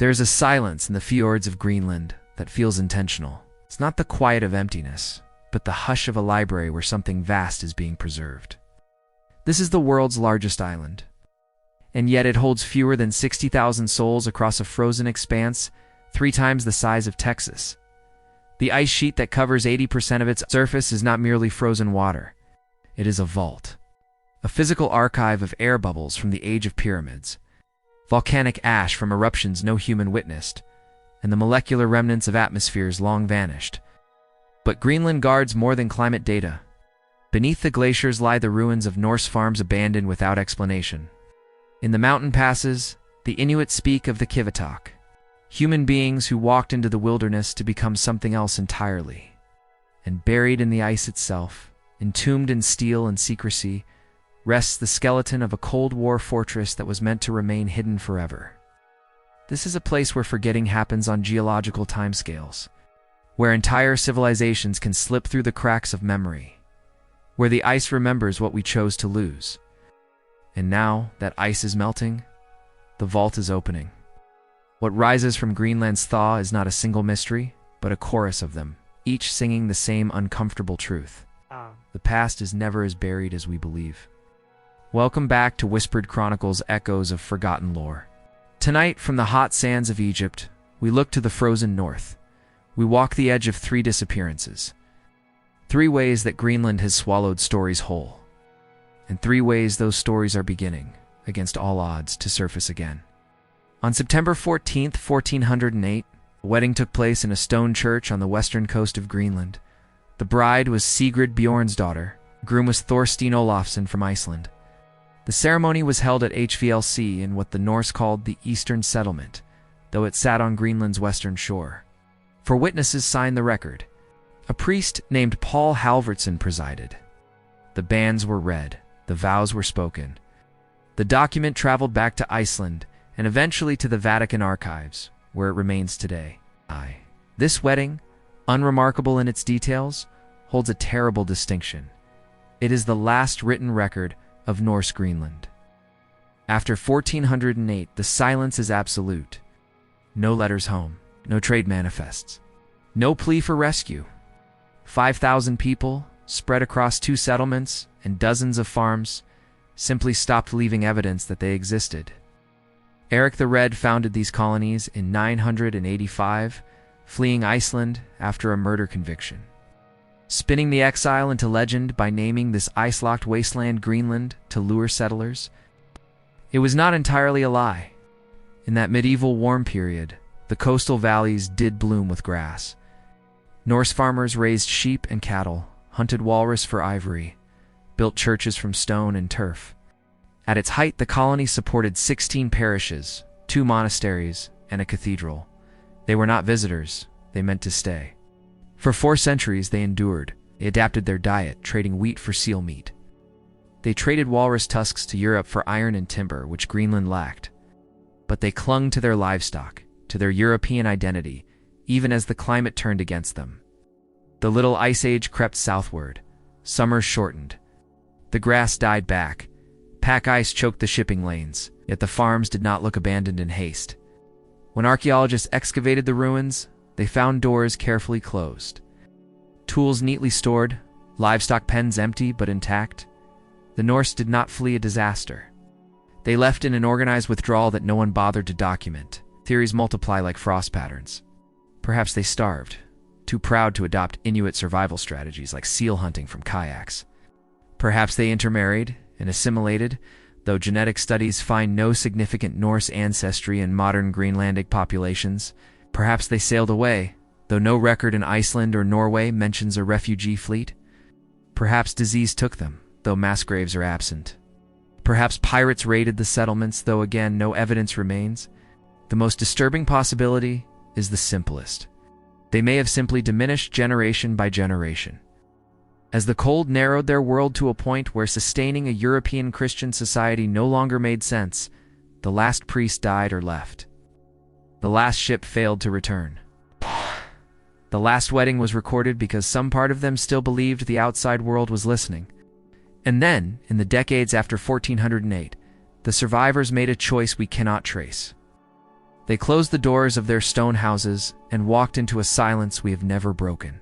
There is a silence in the fjords of Greenland that feels intentional. It's not the quiet of emptiness, but the hush of a library where something vast is being preserved. This is the world's largest island, and yet it holds fewer than 60,000 souls across a frozen expanse 3 times the size of Texas. The ice sheet that covers 80% of its surface is not merely frozen water. It is a vault, a physical archive of air bubbles from the age of pyramids, volcanic ash from eruptions no human witnessed, and the molecular remnants of atmospheres long vanished. But Greenland guards more than climate data. Beneath the glaciers lie the ruins of Norse farms abandoned without explanation. In the mountain passes, the Inuit speak of the Kivitok, human beings who walked into the wilderness to become something else entirely. And buried in the ice itself, entombed in steel and secrecy, rests the skeleton of a Cold War fortress that was meant to remain hidden forever. This is a place where forgetting happens on geological timescales, where entire civilizations can slip through the cracks of memory, where the ice remembers what we chose to lose. And now that ice is melting, the vault is opening. What rises from Greenland's thaw is not a single mystery, but a chorus of them, each singing the same uncomfortable truth. The past is never as buried as we believe. Welcome back to Whispered Chronicles, Echoes of Forgotten Lore. Tonight, from the hot sands of Egypt, we look to the frozen north. We walk the edge of 3 disappearances. 3 ways that Greenland has swallowed stories whole. And 3 ways those stories are beginning, against all odds, to surface again. On September 14th, 1408, a wedding took place in a stone church on the western coast of Greenland. The bride was Sigrid Bjornsdottir. Groom was Thorstein Olafsson from Iceland. The ceremony was held at HVLC in what the Norse called the Eastern Settlement, though it sat on Greenland's western shore. 4 witnesses signed the record. A priest named Paul Halvordsson presided. The banns were read. The vows were spoken. The document traveled back to Iceland and eventually to the Vatican archives, where it remains today. This wedding, unremarkable in its details, holds a terrible distinction. It is the last written record of Norse Greenland. After 1408, the silence is absolute. No letters home, no trade manifests, no plea for rescue. 5,000 people, spread across 2 settlements and dozens of farms, simply stopped leaving evidence that they existed. Eric the Red founded these colonies in 985, fleeing Iceland after a murder conviction, spinning the exile into legend by naming this ice-locked wasteland Greenland to lure settlers. It was not entirely a lie. In that medieval warm period, the coastal valleys did bloom with grass. Norse farmers raised sheep and cattle, hunted walrus for ivory, built churches from stone and turf. At its height, the colony supported 16 parishes, 2 monasteries, and a cathedral. They were not visitors, they meant to stay. For 4 centuries they endured. They adapted their diet, trading wheat for seal meat. They traded walrus tusks to Europe for iron and timber, which Greenland lacked. But they clung to their livestock, to their European identity, even as the climate turned against them. The little ice age crept southward. Summers shortened. The grass died back. Pack ice choked the shipping lanes, yet the farms did not look abandoned in haste. When archaeologists excavated the ruins, they found doors carefully closed, tools neatly stored, livestock pens empty but intact. The Norse did not flee a disaster. They left in an organized withdrawal that no one bothered to document. Theories multiply like frost patterns. Perhaps they starved, too proud to adopt Inuit survival strategies like seal hunting from kayaks. Perhaps they intermarried and assimilated, though genetic studies find no significant Norse ancestry in modern Greenlandic populations. Perhaps they sailed away, though no record in Iceland or Norway mentions a refugee fleet. Perhaps disease took them, though mass graves are absent. Perhaps pirates raided the settlements, though again no evidence remains. The most disturbing possibility is the simplest. They may have simply diminished generation by generation. As the cold narrowed their world to a point where sustaining a European Christian society no longer made sense, the last priest died or left. The last ship failed to return. The last wedding was recorded because some part of them still believed the outside world was listening. And then, in the decades after 1408, the survivors made a choice we cannot trace. They closed the doors of their stone houses and walked into a silence we have never broken.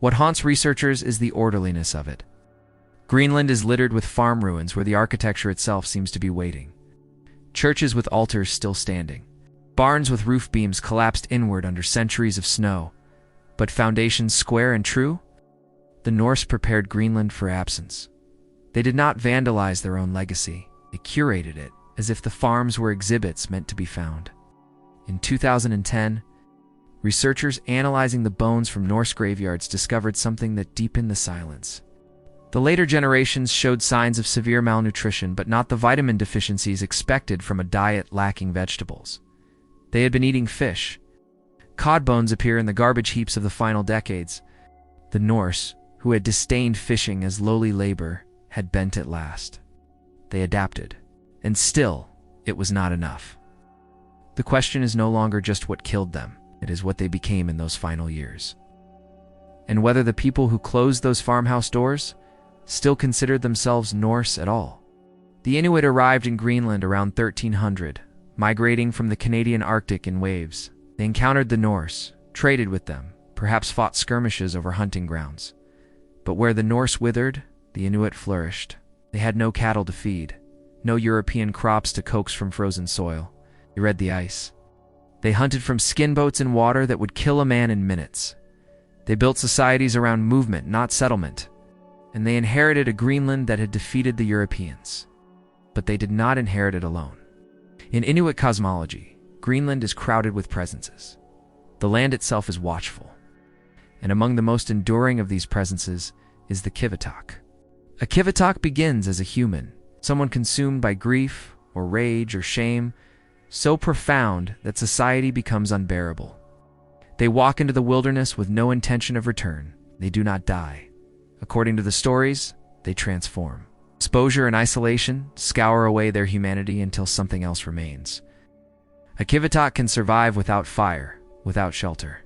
What haunts researchers is the orderliness of it. Greenland is littered with farm ruins where the architecture itself seems to be waiting. Churches with altars still standing. Barns with roof beams collapsed inward under centuries of snow. But foundations square and true? The Norse prepared Greenland for absence. They did not vandalize their own legacy. They curated it, as if the farms were exhibits meant to be found. In 2010, researchers analyzing the bones from Norse graveyards discovered something that deepened the silence. The later generations showed signs of severe malnutrition, but not the vitamin deficiencies expected from a diet lacking vegetables. They had been eating fish. Cod bones appear in the garbage heaps of the final decades. The Norse, who had disdained fishing as lowly labor, had bent at last. They adapted. And still, it was not enough. The question is no longer just what killed them, it is what they became in those final years. And whether the people who closed those farmhouse doors still considered themselves Norse at all. The Inuit arrived in Greenland around 1300, migrating from the Canadian Arctic in waves. They encountered the Norse, traded with them, perhaps fought skirmishes over hunting grounds. But where the Norse withered, the Inuit flourished. They had no cattle to feed, no European crops to coax from frozen soil. They read the ice. They hunted from skin boats in water that would kill a man in minutes. They built societies around movement, not settlement. And they inherited a Greenland that had defeated the Europeans. But they did not inherit it alone. In Inuit cosmology, Greenland is crowded with presences. The land itself is watchful. And among the most enduring of these presences is the Kivittok. A Kivittok begins as a human, someone consumed by grief or rage or shame, so profound that society becomes unbearable. They walk into the wilderness with no intention of return. They do not die. According to the stories, they transform. Exposure and isolation scour away their humanity until something else remains. A Kivittok can survive without fire, without shelter.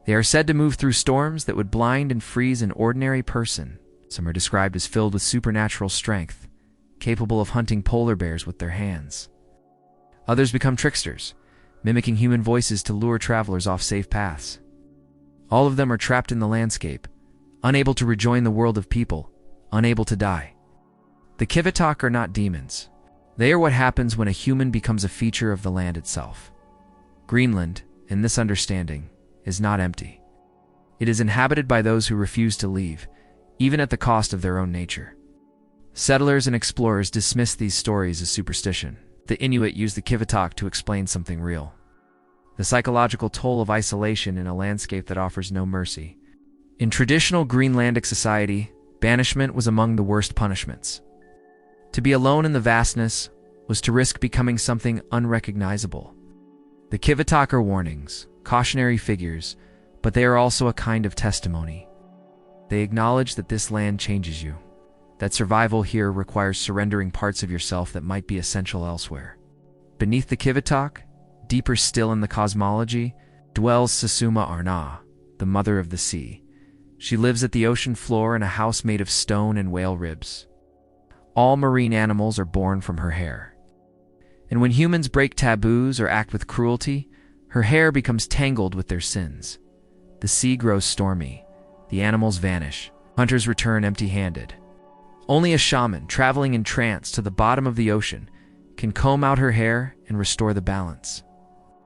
They are said to move through storms that would blind and freeze an ordinary person. Some are described as filled with supernatural strength, capable of hunting polar bears with their hands. Others become tricksters, mimicking human voices to lure travelers off safe paths. All of them are trapped in the landscape, unable to rejoin the world of people, unable to die. The Kivittok are not demons. They are what happens when a human becomes a feature of the land itself. Greenland, in this understanding, is not empty. It is inhabited by those who refuse to leave, even at the cost of their own nature. Settlers and explorers dismiss these stories as superstition. The Inuit use the Kivittok to explain something real. The psychological toll of isolation in a landscape that offers no mercy. In traditional Greenlandic society, banishment was among the worst punishments. To be alone in the vastness was to risk becoming something unrecognizable. The Kivittok are warnings, cautionary figures, but they are also a kind of testimony. They acknowledge that this land changes you, that survival here requires surrendering parts of yourself that might be essential elsewhere. Beneath the Kivittok, deeper still in the cosmology, dwells Sasuma Arna, the mother of the sea. She lives at the ocean floor in a house made of stone and whale ribs. All marine animals are born from her hair. And when humans break taboos or act with cruelty, her hair becomes tangled with their sins. The sea grows stormy. The animals vanish. Hunters return empty-handed. Only a shaman traveling in trance to the bottom of the ocean can comb out her hair and restore the balance.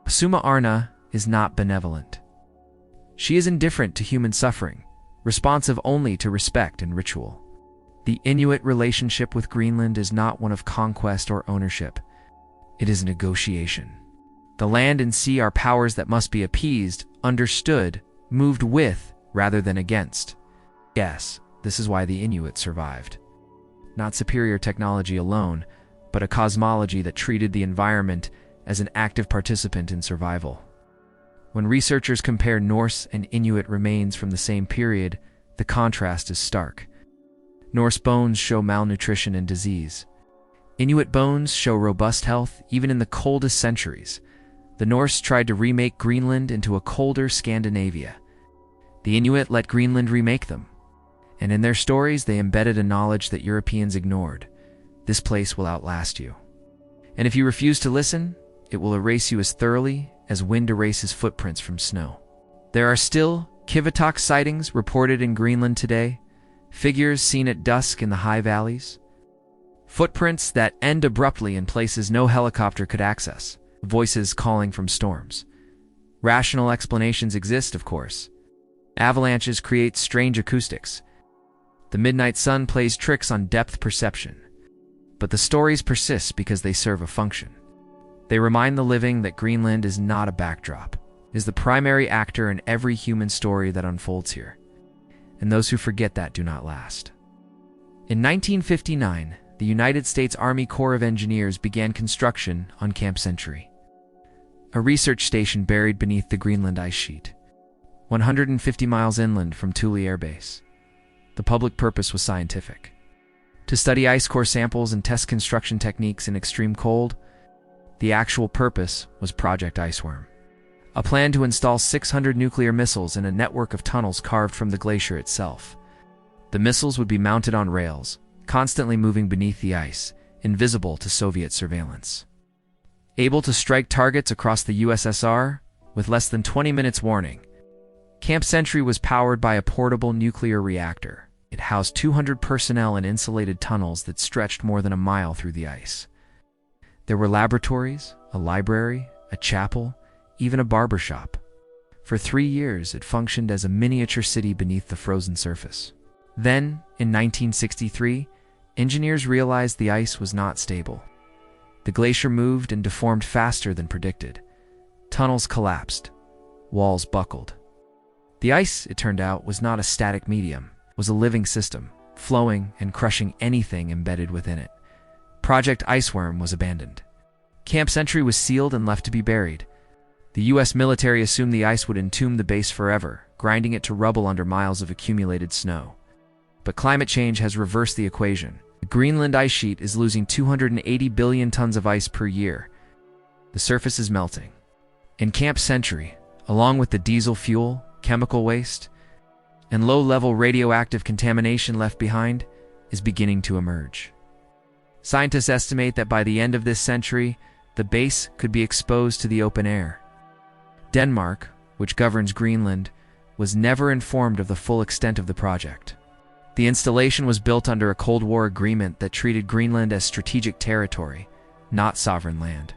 Sasuma Arna is not benevolent. She is indifferent to human suffering, responsive only to respect and ritual. The Inuit relationship with Greenland is not one of conquest or ownership. It is a negotiation. The land and sea are powers that must be appeased, understood, moved with, rather than against. Yes, this is why the Inuit survived. Not superior technology alone, but a cosmology that treated the environment as an active participant in survival. When researchers compare Norse and Inuit remains from the same period, the contrast is stark. Norse bones show malnutrition and disease. Inuit bones show robust health even in the coldest centuries. The Norse tried to remake Greenland into a colder Scandinavia. The Inuit let Greenland remake them. And in their stories, they embedded a knowledge that Europeans ignored. This place will outlast you. And if you refuse to listen, it it will erase you as thoroughly as wind erases footprints from snow. There are still Kivitok sightings reported in Greenland today, figures seen at dusk in the high valleys, footprints that end abruptly in places no helicopter could access, voices calling from storms. Rational explanations exist, of course. Avalanches create strange acoustics. The midnight sun plays tricks on depth perception. But the stories persist because they serve a function. They remind the living that Greenland is not a backdrop, it is the primary actor in every human story that unfolds here. And those who forget that do not last. In 1959, the United States Army Corps of Engineers began construction on Camp Century, a research station buried beneath the Greenland ice sheet, 150 miles inland from Thule Air Base. The public purpose was scientific. To study ice core samples and test construction techniques in extreme cold. The actual purpose was Project Iceworm, a plan to install 600 nuclear missiles in a network of tunnels carved from the glacier itself. The missiles would be mounted on rails, constantly moving beneath the ice, invisible to Soviet surveillance. Able to strike targets across the USSR with less than 20 minutes warning, Camp Century was powered by a portable nuclear reactor. It housed 200 personnel in insulated tunnels that stretched more than a mile through the ice. There were laboratories, a library, a chapel, even a barber shop. For 3 years, it functioned as a miniature city beneath the frozen surface. Then, in 1963, engineers realized the ice was not stable. The glacier moved and deformed faster than predicted. Tunnels collapsed. Walls buckled. The ice, it turned out, was not a static medium. It was a living system, flowing and crushing anything embedded within it. Project Iceworm was abandoned. Camp Century was sealed and left to be buried. The U.S. military assumed the ice would entomb the base forever, grinding it to rubble under miles of accumulated snow. But climate change has reversed the equation. The Greenland ice sheet is losing 280 billion tons of ice per year. The surface is melting. In Camp Century, along with the diesel fuel, chemical waste, and low-level radioactive contamination left behind, is beginning to emerge. Scientists estimate that by the end of this century, the base could be exposed to the open air. Denmark, which governs Greenland, was never informed of the full extent of the project. The installation was built under a Cold War agreement that treated Greenland as strategic territory, not sovereign land.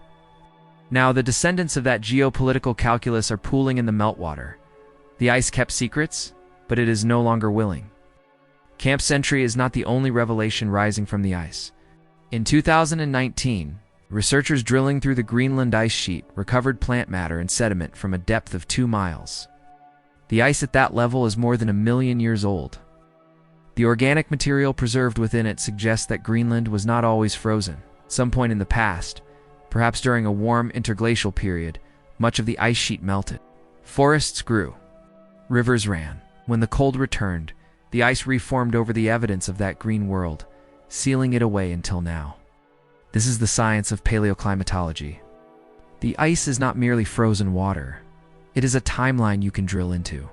Now, the descendants of that geopolitical calculus are pooling in the meltwater. The ice kept secrets, but it is no longer willing. Camp Century is not the only revelation rising from the ice. In 2019, researchers drilling through the Greenland ice sheet recovered plant matter and sediment from a depth of 2 miles. The ice at that level is more than 1 million years old. The organic material preserved within it suggests that Greenland was not always frozen. At some point in the past, perhaps during a warm interglacial period, much of the ice sheet melted. Forests grew. Rivers ran. When the cold returned, the ice reformed over the evidence of that green world, sealing it away until now. This is the science of paleoclimatology. The ice is not merely frozen water. It is a timeline you can drill into.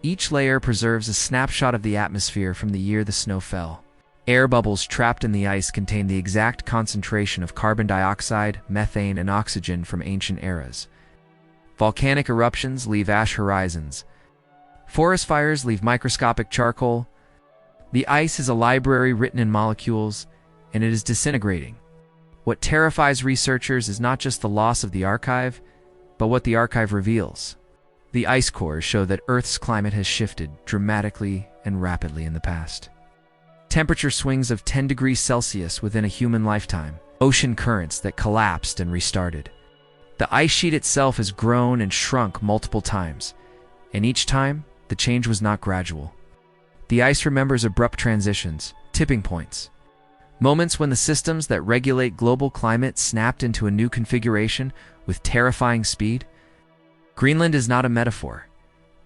Each layer preserves a snapshot of the atmosphere from the year the snow fell. Air bubbles trapped in the ice contain the exact concentration of carbon dioxide, methane, and oxygen from ancient eras. Volcanic eruptions leave ash horizons. Forest fires leave microscopic charcoal. The ice is a library written in molecules, and it is disintegrating. What terrifies researchers is not just the loss of the archive, but what the archive reveals. The ice cores show that Earth's climate has shifted dramatically and rapidly in the past. Temperature swings of 10 degrees Celsius within a human lifetime. Ocean currents that collapsed and restarted. The ice sheet itself has grown and shrunk multiple times, and each time, the change was not gradual. The ice remembers abrupt transitions, tipping points. Moments when the systems that regulate global climate snapped into a new configuration with terrifying speed. Greenland is not a metaphor.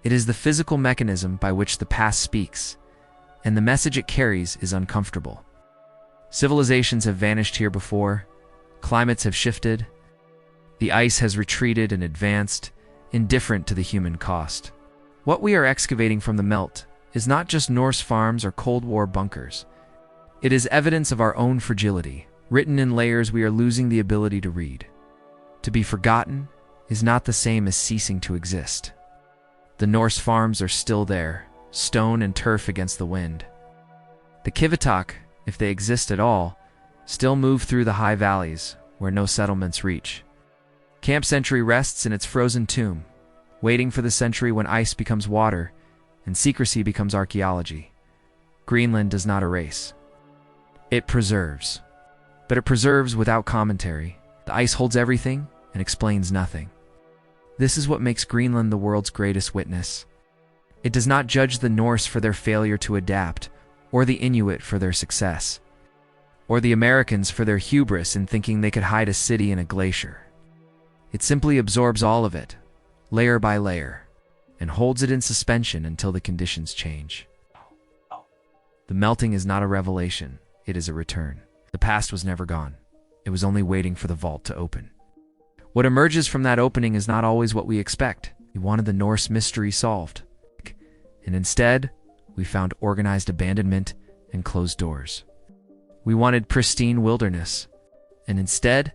It is the physical mechanism by which the past speaks, and the message it carries is uncomfortable. Civilizations have vanished here before, climates have shifted, the ice has retreated and advanced, indifferent to the human cost. What we are excavating from the melt is not just Norse farms or Cold War bunkers. It is evidence of our own fragility, written in layers we are losing the ability to read. To be forgotten is not the same as ceasing to exist. The Norse farms are still there, stone and turf against the wind. The Kvitok, if they exist at all, still move through the high valleys where no settlements reach. Camp Century rests in its frozen tomb, waiting for the century when ice becomes water and secrecy becomes archaeology. Greenland does not erase. It preserves. But it preserves without commentary. The ice holds everything and explains nothing. This is what makes Greenland the world's greatest witness. It does not judge the Norse for their failure to adapt, or the Inuit for their success, or the Americans for their hubris in thinking they could hide a city in a glacier. It simply absorbs all of it, layer by layer, and holds it in suspension until the conditions change. The melting is not a revelation, it is a return. The past was never gone. It was only waiting for the vault to open. What emerges from that opening is not always what we expect. We wanted the Norse mystery solved. And instead, we found organized abandonment and closed doors. We wanted pristine wilderness. And instead,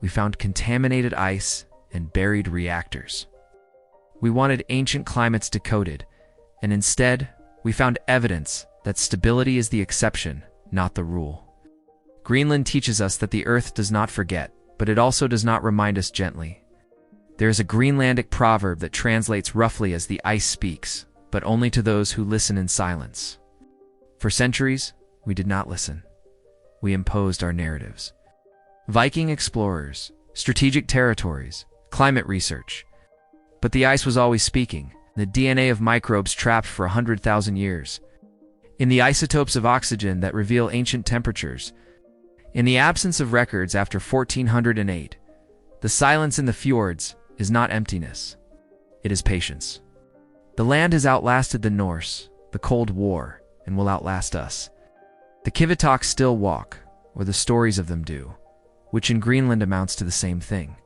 we found contaminated ice and buried reactors. We wanted ancient climates decoded. And instead, we found evidence that stability is the exception, not the rule. Greenland teaches us that the Earth does not forget, but it also does not remind us gently. There is a Greenlandic proverb that translates roughly as the ice speaks, but only to those who listen in silence. For centuries, we did not listen. We imposed our narratives. Viking explorers, strategic territories, climate research. But the ice was always speaking, the DNA of microbes trapped for 100,000 years. In the isotopes of oxygen that reveal ancient temperatures. In the absence of records after 1408, the silence in the fjords is not emptiness. It is patience. The land has outlasted the Norse, the Cold War, and will outlast us. The Kvitok still walk, or the stories of them do, which in Greenland amounts to the same thing.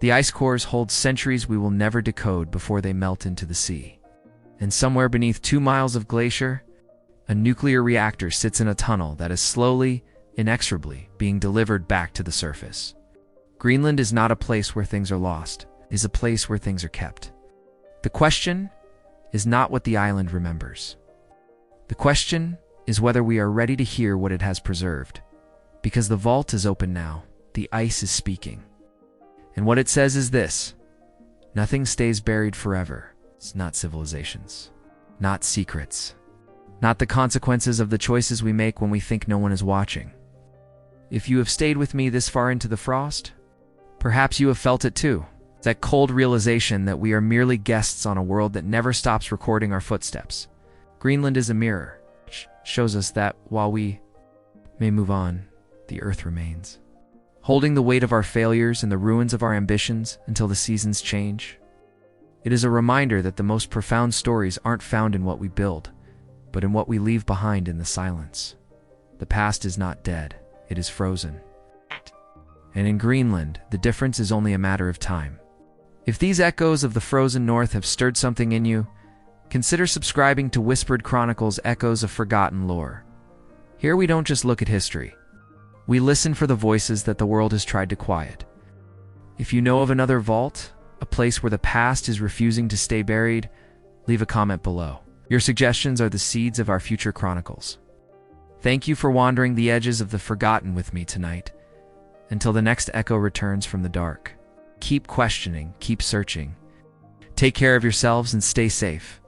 The ice cores hold centuries we will never decode before they melt into the sea. And somewhere beneath 2 miles of glacier, a nuclear reactor sits in a tunnel that is slowly, inexorably being delivered back to the surface. Greenland is not a place where things are lost. It is a place where things are kept. The question is not what the island remembers. The question is whether we are ready to hear what it has preserved. Because the vault is open now, the ice is speaking. And what it says is this: nothing stays buried forever. It's not civilizations, not secrets, not the consequences of the choices we make when we think no one is watching. If you have stayed with me this far into the frost, perhaps you have felt it too. That cold realization that we are merely guests on a world that never stops recording our footsteps. Greenland is a mirror, which shows us that while we may move on, the earth remains, holding the weight of our failures and the ruins of our ambitions until the seasons change. It is a reminder that the most profound stories aren't found in what we build, but in what we leave behind in the silence. The past is not dead, it is frozen. And in Greenland, the difference is only a matter of time. If these echoes of the frozen north have stirred something in you, consider subscribing to Whispered Chronicles Echoes of Forgotten Lore. Here we don't just look at history. We listen for the voices that the world has tried to quiet. If you know of another vault, a place where the past is refusing to stay buried, leave a comment below. Your suggestions are the seeds of our future chronicles. Thank you for wandering the edges of the forgotten with me tonight. Until the next echo returns from the dark. Keep questioning, keep searching. Take care of yourselves and stay safe.